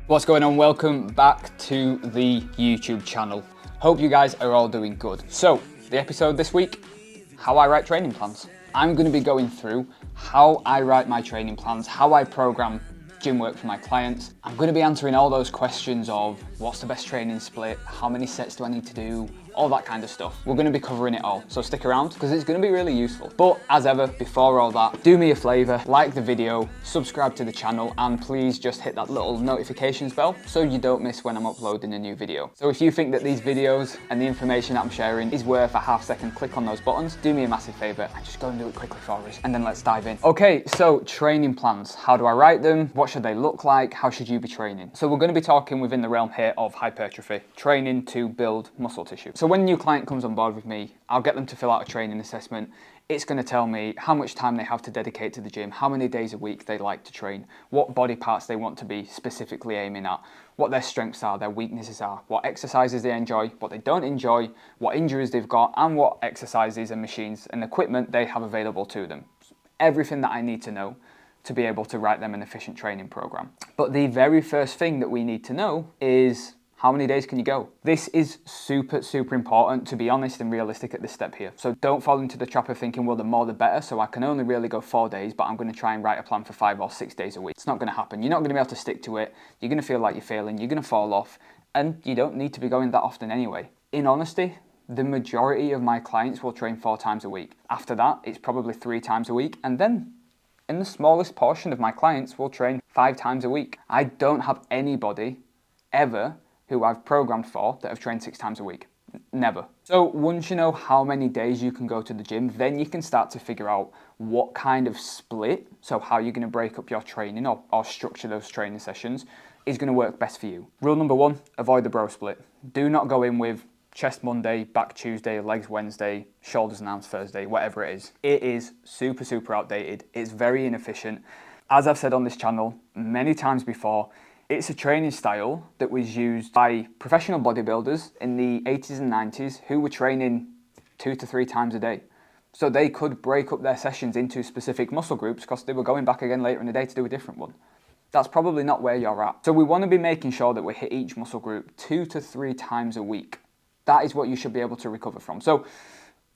What's going on? Welcome back to the YouTube channel. Hope you guys are all doing good. So, the episode this week, how I write training plans. I'm going to be going through how I write my training plans, how I program gym work for my clients. I'm going to be answering all those questions of what's the best training split, how many sets do I need to do, all that kind of stuff. We're going to be covering it all, so stick around because it's going to be really useful. But as ever, before all that, do me a favour, like the video, subscribe to the channel, and please just hit that little notifications bell so you don't miss when I'm uploading a new video. So if you think that these videos and the information that I'm sharing is worth a half second click on those buttons, do me a massive favour and just go and do it quickly for us, and then let's dive in. Okay, so training plans. How do I write them? What should they look like? How should you be training? So we're going to be talking within the realm here of hypertrophy, training to build muscle tissue. So when a new client comes on board with me, I'll get them to fill out a training assessment. It's going to tell me how much time they have to dedicate to the gym, how many days a week they like to train, what body parts they want to be specifically aiming at, what their strengths are, their weaknesses are, what exercises they enjoy, what they don't enjoy, what injuries they've got, and what exercises and machines and equipment they have available to them. Everything that I need to know to be able to write them an efficient training program. But the very first thing that we need to know is how many days can you go? This is super important, to be honest and realistic at this step here. So don't fall into the trap of thinking, well, the more the better, so I can only really go 4 days, but I'm going to try and write a plan for 5 or 6 days a week. It's not going to happen. You're not going to be able to stick to it. You're going to feel like you're failing. You're going to fall off, and you don't need to be going that often anyway. In honesty, the majority of my clients will train 4 times a week. After that, it's probably 3 times a week, and then in the smallest portion of my clients will train 5 times a week. I don't have anybody ever who I've programmed for that have trained 6 times a week. Never. So once you know how many days you can go to the gym, then you can start to figure out what kind of split, so how you're going to break up your training or structure those training sessions, is going to work best for you. Rule number 1, avoid the bro split. Do not go in with chest Monday, back Tuesday, legs Wednesday, shoulders and arms Thursday, whatever it is. It is super outdated. It's very inefficient. As I've said on this channel many times before, it's a training style that was used by professional bodybuilders in the 80s and 90s who were training 2 to 3 times a day. So they could break up their sessions into specific muscle groups because they were going back again later in the day to do a different one. That's probably not where you're at. So we want to be making sure that we hit each muscle group 2 to 3 times a week. That is what you should be able to recover from. So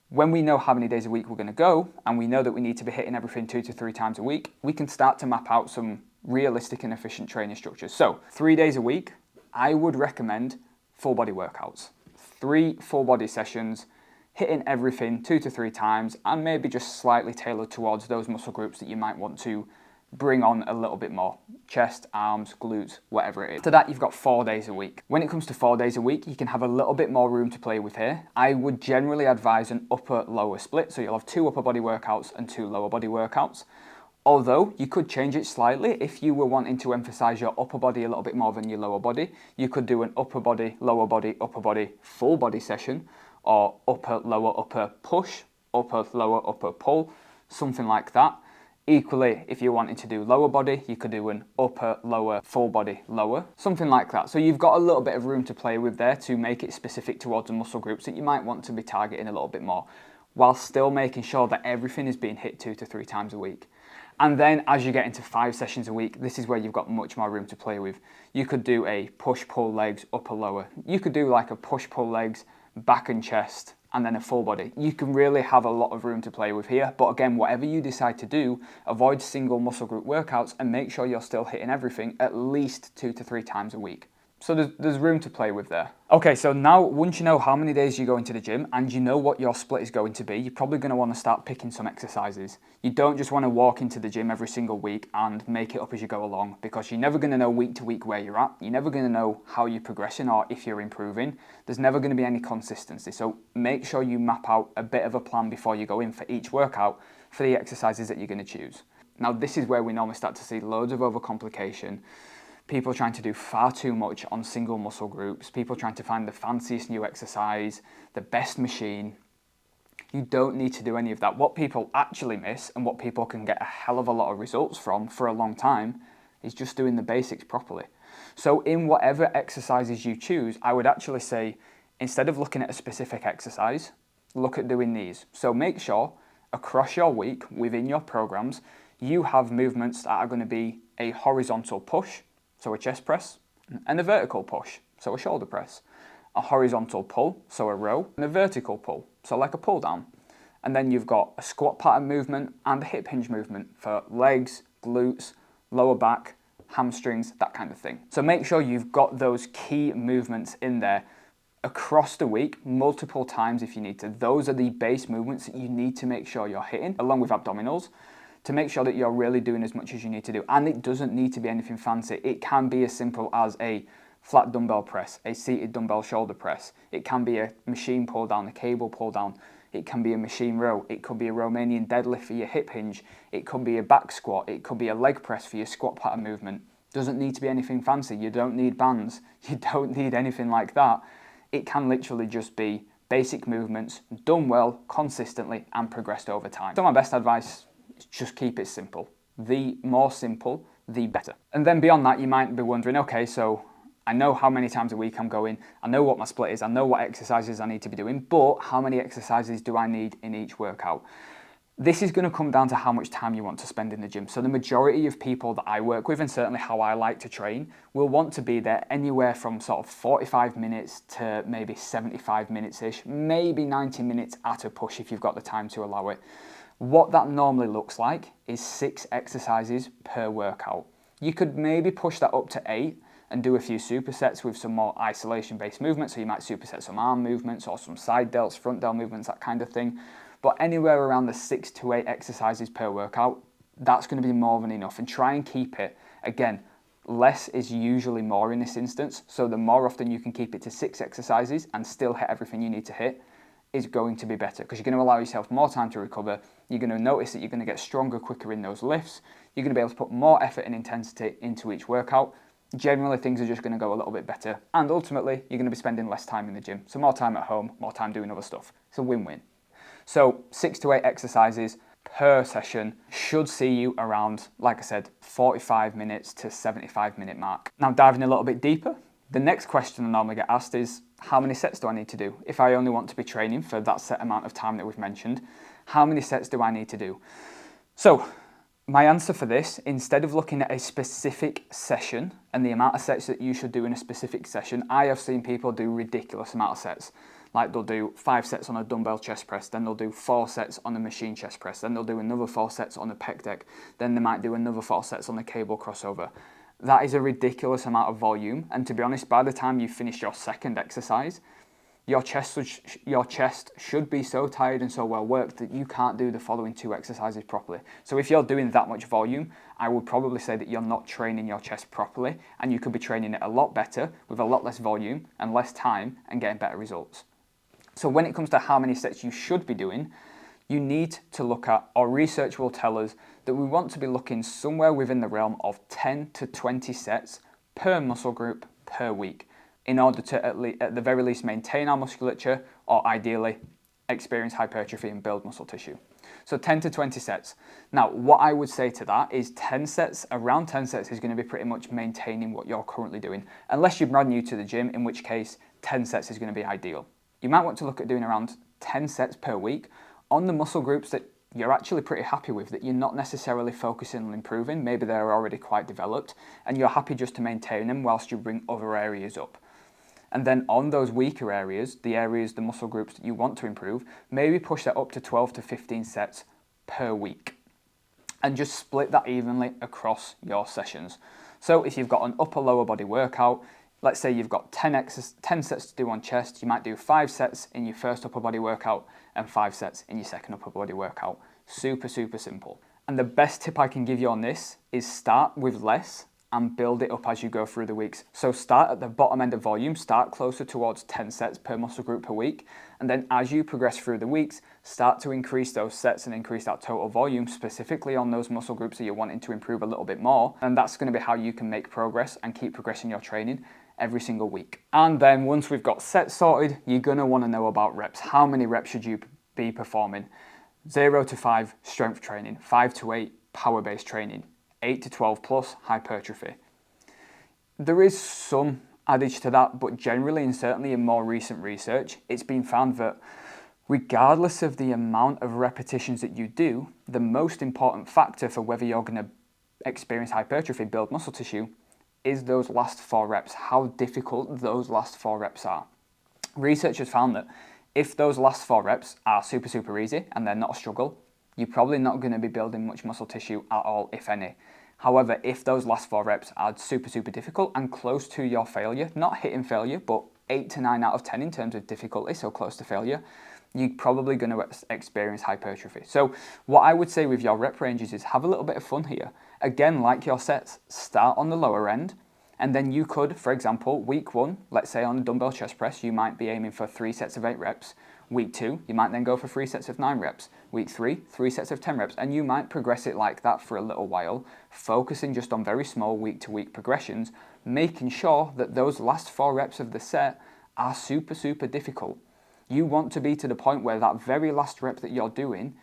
when we know how many days a week we're going to go, and we know that we need to be hitting everything 2 to 3 times a week, we can start to map out some realistic and efficient training structures. So 3 days a week, I would recommend full body workouts. 3 full body sessions, hitting everything 2 to 3 times, and maybe just slightly tailored towards those muscle groups that you might want to bring on a little bit more. Chest, arms, glutes, whatever it is. After that, you've got 4 days a week. When it comes to 4 days a week, you can have a little bit more room to play with here. I would generally advise an upper-lower split, so you'll have 2 upper body workouts and 2 lower body workouts. Although you could change it slightly if you were wanting to emphasize your upper body a little bit more than your lower body. You could do an upper body, upper body, full body session, or upper, lower, upper push, upper, lower, upper pull, something like that. Equally, if you're wanting to do lower body, you could do an upper, lower, full body, lower, something like that. So you've got a little bit of room to play with there to make it specific towards the muscle groups that you might want to be targeting a little bit more, while still making sure that everything is being hit 2 to 3 times a week. And then as you get into 5 sessions a week, this is where you've got much more room to play with. You could do a push-pull legs, upper, lower. You could do like a push-pull legs, back and chest, and then a full body. You can really have a lot of room to play with here. But again, whatever you decide to do, avoid single muscle group workouts and make sure you're still hitting everything at least 2 to 3 times a week. So there's room to play with there. Okay, so now once you know how many days you go into the gym and you know what your split is going to be, you're probably going to want to start picking some exercises. You don't just want to walk into the gym every single week and make it up as you go along, because you're never going to know week to week where you're at. You're never going to know how you're progressing or if you're improving. There's never going to be any consistency. So make sure you map out a bit of a plan before you go in for each workout for the exercises that you're going to choose. Now, this is where we normally start to see loads of overcomplication. People trying to do far too much on single muscle groups, people trying to find the fanciest new exercise, the best machine. You don't need to do any of that. What people actually miss and what people can get a hell of a lot of results from for a long time is just doing the basics properly. So in whatever exercises you choose, I would actually say, instead of looking at a specific exercise, look at doing these. So make sure across your week, within your programs, you have movements that are going to be a horizontal push, so a chest press, and a vertical push, so a shoulder press, a horizontal pull, so a row, and a vertical pull, so like a pull down. And then you've got a squat pattern movement and a hip hinge movement for legs, glutes, lower back, hamstrings, that kind of thing. So make sure you've got those key movements in there across the week, multiple times if you need to. Those are the base movements that you need to make sure you're hitting, along with abdominals, to make sure that you're really doing as much as you need to do. And it doesn't need to be anything fancy. It can be as simple as a flat dumbbell press, a seated dumbbell shoulder press. It can be a machine pull down, a cable pull down. It can be a machine row. It could be a Romanian deadlift for your hip hinge. It could be a back squat. It could be a leg press for your squat pattern movement. Doesn't need to be anything fancy. You don't need bands. You don't need anything like that. It can literally just be basic movements done well, consistently, and progressed over time. So my best advice is just keep it simple. The more simple, the better. And then beyond that, you might be wondering, okay, so I know how many times a week I'm going, I know what my split is, I know what exercises I need to be doing, but how many exercises do I need in each workout? This is going to come down to how much time you want to spend in the gym. So the majority of people that I work with, and certainly how I like to train, will want to be there anywhere from sort of 45 minutes to maybe 75 minutes-ish, maybe 90 minutes at a push if you've got the time to allow it. What that normally looks like is 6 exercises per workout. You could maybe push that up to 8, and do a few supersets with some more isolation-based movements. So you might superset some arm movements or some side delts, front delt movements, that kind of thing. But anywhere around the 6 to 8 exercises per workout, that's going to be more than enough. And try and keep it, again, less is usually more in this instance. So the more often you can keep it to 6 exercises and still hit everything you need to hit is going to be better, because you're going to allow yourself more time to recover. You're going to notice that you're going to get stronger quicker in those lifts. You're going to be able to put more effort and intensity into each workout. Generally, things are just going to go a little bit better. And ultimately, you're going to be spending less time in the gym. So more time at home, more time doing other stuff. It's a win-win. So 6 to 8 exercises per session should see you around, like I said, 45 minutes to 75-minute mark. Now, diving a little bit deeper, the next question I normally get asked is, how many sets do I need to do? If I only want to be training for that set amount of time that we've mentioned, how many sets do I need to do? So my answer for this, instead of looking at a specific session and the amount of sets that you should do in a specific session, I have seen people do ridiculous amount of sets. Like they'll do 5 sets on a dumbbell chest press, then they'll do 4 sets on a machine chest press, then they'll do another 4 sets on a pec deck, then they might do another 4 sets on a cable crossover. That is a ridiculous amount of volume, and to be honest, by the time you finish your second exercise, your chest should be so tired and so well worked that you can't do the following 2 exercises properly. So if you're doing that much volume, I would probably say that you're not training your chest properly, and you could be training it a lot better with a lot less volume and less time and getting better results. So when it comes to how many sets you should be doing, you need to look at, or research will tell us, that we want to be looking somewhere within the realm of 10 to 20 sets per muscle group per week, in order to at the very least maintain our musculature, or ideally experience hypertrophy and build muscle tissue. So 10 to 20 sets. Now, what I would say to that is 10 sets, around 10 sets is going to be pretty much maintaining what you're currently doing. Unless you're brand new to the gym, in which case 10 sets is going to be ideal. You might want to look at doing around 10 sets per week on the muscle groups that you're actually pretty happy with, that you're not necessarily focusing on improving. Maybe they're already quite developed and you're happy just to maintain them whilst you bring other areas up. And then on those weaker areas, the muscle groups that you want to improve, maybe push that up to 12 to 15 sets per week. And just split that evenly across your sessions. So if you've got an upper lower body workout, let's say you've got 10 sets to do on chest, you might do 5 sets in your first upper body workout and 5 sets in your second upper body workout. Super, super simple. And the best tip I can give you on this is start with less and build it up as you go through the weeks. So start at the bottom end of volume, start closer towards 10 sets per muscle group per week, and then as you progress through the weeks, start to increase those sets and increase that total volume specifically on those muscle groups that you're wanting to improve a little bit more, and that's going to be how you can make progress and keep progressing your training every single week. And then once we've got sets sorted, you're going to want to know about reps. How many reps should you be performing? 0 to 5 strength training, 5 to 8 power-based training, 8 to 12 plus hypertrophy. There is some adage to that, but generally and certainly in more recent research, it's been found that regardless of the amount of repetitions that you do, the most important factor for whether you're going to experience hypertrophy, build muscle tissue, is those last 4 reps, how difficult those last 4 reps are. Research has found that if those last 4 reps are super, super easy and they're not a struggle, you're probably not going to be building much muscle tissue at all, if any. However, if those last 4 reps are super, super difficult and close to your failure, not hitting failure, but 8 to 9 out of 10 in terms of difficulty, so close to failure, you're probably going to experience hypertrophy. So what I would say with your rep ranges is have a little bit of fun here. Again, like your sets, start on the lower end, and then you could, for example, week 1, let's say on a dumbbell chest press, you might be aiming for 3 sets of 8 reps. Week 2, you might then go for 3 sets of 9 reps. Week 3, 3 sets of 10 reps. And you might progress it like that for a little while, focusing just on very small week-to-week progressions, making sure that those last 4 reps of the set are super, super difficult. You want to be to the point where that very last rep that you're doing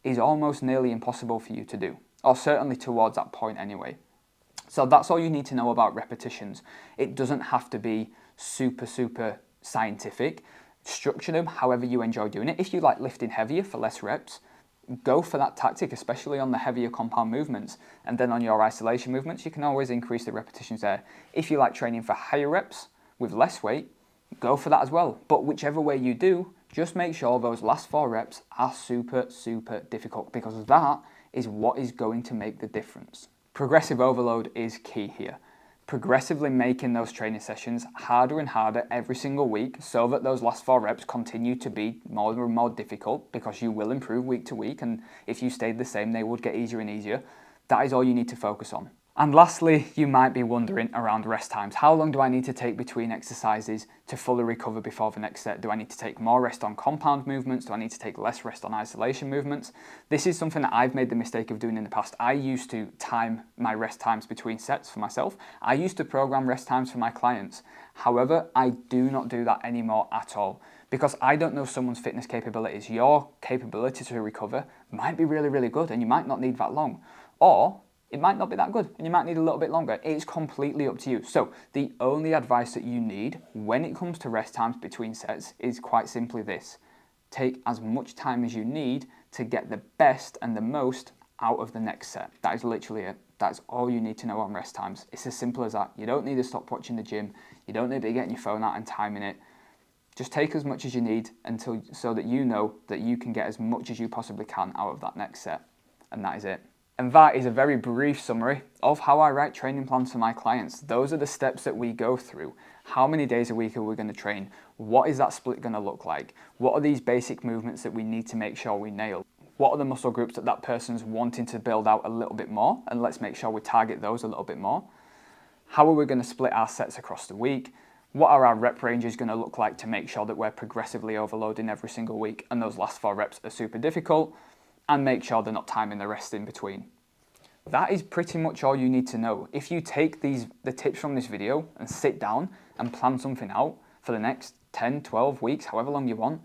is almost nearly impossible for you to do, or certainly towards that point anyway. So that's all you need to know about repetitions. It doesn't have to be super, super scientific. Structure them however you enjoy doing it. If you like lifting heavier for less reps, go for that tactic, especially on the heavier compound movements. And then on your isolation movements, you can always increase the repetitions there. If you like training for higher reps with less weight, go for that as well. But whichever way you do, just make sure those last 4 reps are super, super difficult, because that is what is going to make the difference. Progressive overload is key here. Progressively making those training sessions harder and harder every single week so that those last 4 reps continue to be more and more difficult, because you will improve week to week, and if you stayed the same, they would get easier and easier. That is all you need to focus on. And lastly, you might be wondering around rest times. How long do I need to take between exercises to fully recover before the next set? Do I need to take more rest on compound movements? Do I need to take less rest on isolation movements? This is something that I've made the mistake of doing in the past. I used to time my rest times between sets for myself. I used to program rest times for my clients. However, I do not do that anymore at all, because I don't know someone's fitness capabilities. Your capability to recover might be really, really good and you might not need that long. Or it might not be that good and you might need a little bit longer. It's completely up to you. So the only advice that you need when it comes to rest times between sets is quite simply this: take as much time as you need to get the best and the most out of the next set. That is literally it. That's all you need to know on rest times. It's as simple as that. You don't need to stop watching the gym. You don't need to be getting your phone out and timing it. Just take as much as you need so that you know that you can get as much as you possibly can out of that next set. And that is it. And that is a very brief summary of how I write training plans for my clients. Those are the steps that we go through. How many days a week are we going to train? What is that split going to look like? What are these basic movements that we need to make sure we nail? What are the muscle groups that that person's wanting to build out a little bit more? And let's make sure we target those a little bit more. How are we going to split our sets across the week? What are our rep ranges going to look like to make sure that we're progressively overloading every single week and those last 4 reps are super difficult? And make sure they're not timing the rest in between. That is pretty much all you need to know. If you take the tips from this video and sit down and plan something out for the next 10, 12 weeks, however long you want,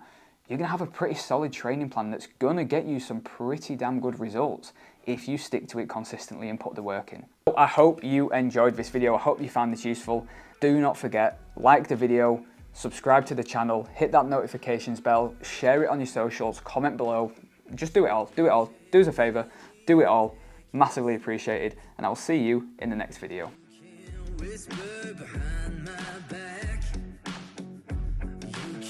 you're going to have a pretty solid training plan that's going to get you some pretty damn good results if you stick to it consistently and put the work in. I hope you enjoyed this video. I hope you found this useful. Do not forget, like the video, subscribe to the channel, hit that notifications bell, share it on your socials, comment below. Just do it all. Do it all. Do us a favor. Do it all. Massively appreciated. And I will see you in the next video.